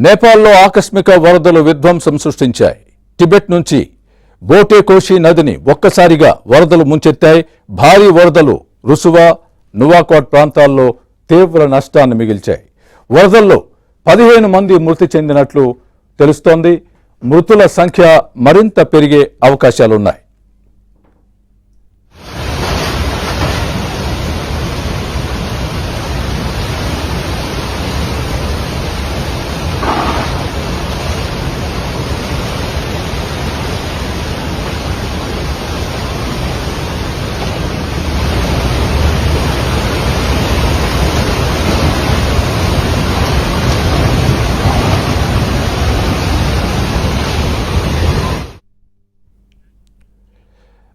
నేపాల్లో ఆకస్మిక వరదలు విధ్వంసం సృష్టించాయి. టిబెట్ నుంచి బోటే కోషి నదిని ఒక్కసారిగా వరదలు ముంచెత్తాయి. భారీ వరదలు రుసువా, నువాకోట్ ప్రాంతాల్లో తీవ్ర నష్టాన్ని మిగిల్చాయి. వరదల్లో 15 మంది మృతి చెందినట్లు తెలుస్తోంది. మృతుల సంఖ్య మరింత పెరిగే అవకాశాలున్నాయి.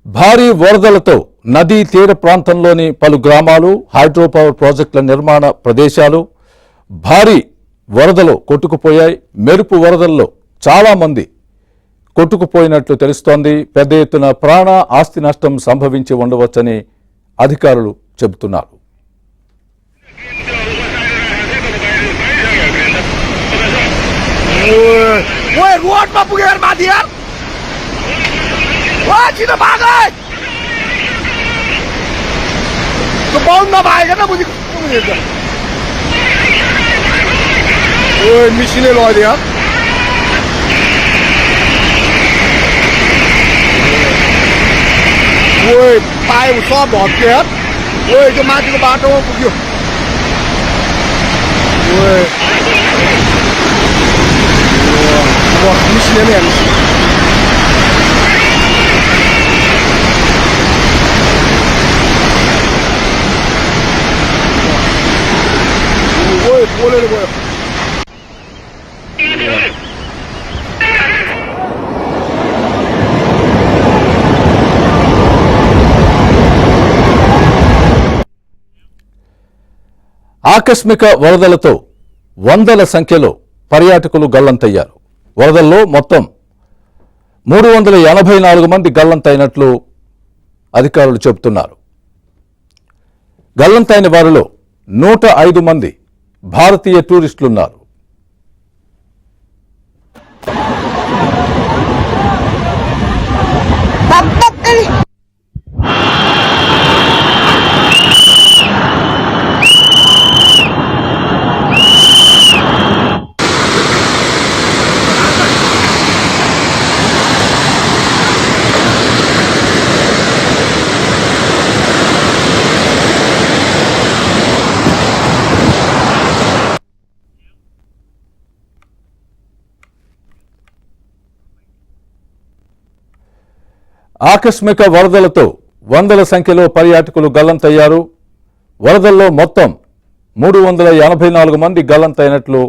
భారీ వరదలతో నదీ తీర ప్రాంతంలోని పలు గ్రామాలు, హైడ్రో పవర్ ప్రాజెక్టుల నిర్మాణ ప్రదేశాలు భారీ వరదలు కొట్టుకుపోయాయి. మెరుపు వరదల్లో చాలా మంది కొట్టుకుపోయినట్లు తెలుస్తోంది. పెద్ద ఎత్తున ప్రాణ ఆస్తి నష్టం సంభవించి ఉండవచ్చని అధికారులు చెబుతున్నారు. Cinta bagai. Kebon na bagai kan bunyi. Oi, mesin lo dia. Oi, pai usah bot dia. Oi, cuma juga batu bunyi. Oi. Wah, mesin ni. Boleh boleh. ఆకస్మిక వరదలతో వందల సంఖ్యలో పర్యాటకులు గల్లంతయ్యారు. వరదల్లో మొత్తం 384 మంది గల్లంతైనట్లు అధికారులు చెబుతున్నారు. గల్లంతైన వారిలో 105 మంది భారతీయ టూరిస్టులున్నారు. ఆకస్మిక వరదలతో వందల సంఖ్యలో పర్యాటకులు గల్లంతయ్యారు. వరదల్లో మొత్తం 384 మంది గల్లంతైనట్లు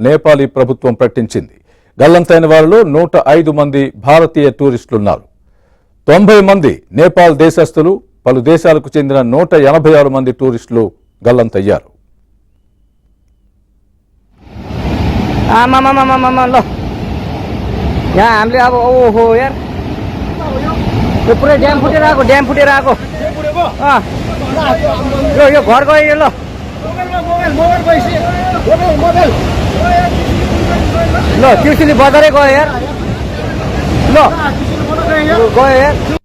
నేపాలీ ప్రభుత్వం ప్రకటించింది. గల్లంతైన వారిలో 105 మంది భారతీయ టూరిస్టులున్నారు. 90 మంది నేపాల్ దేశస్థులు, పలు దేశాలకు చెందిన 186 మంది టూరిస్టులు గల్లంతయ్యారు. पुरै ड्याम फुटेर आएको यो घर गयो ल ल त्रिशुली बजारै गयो यार ल गयो यार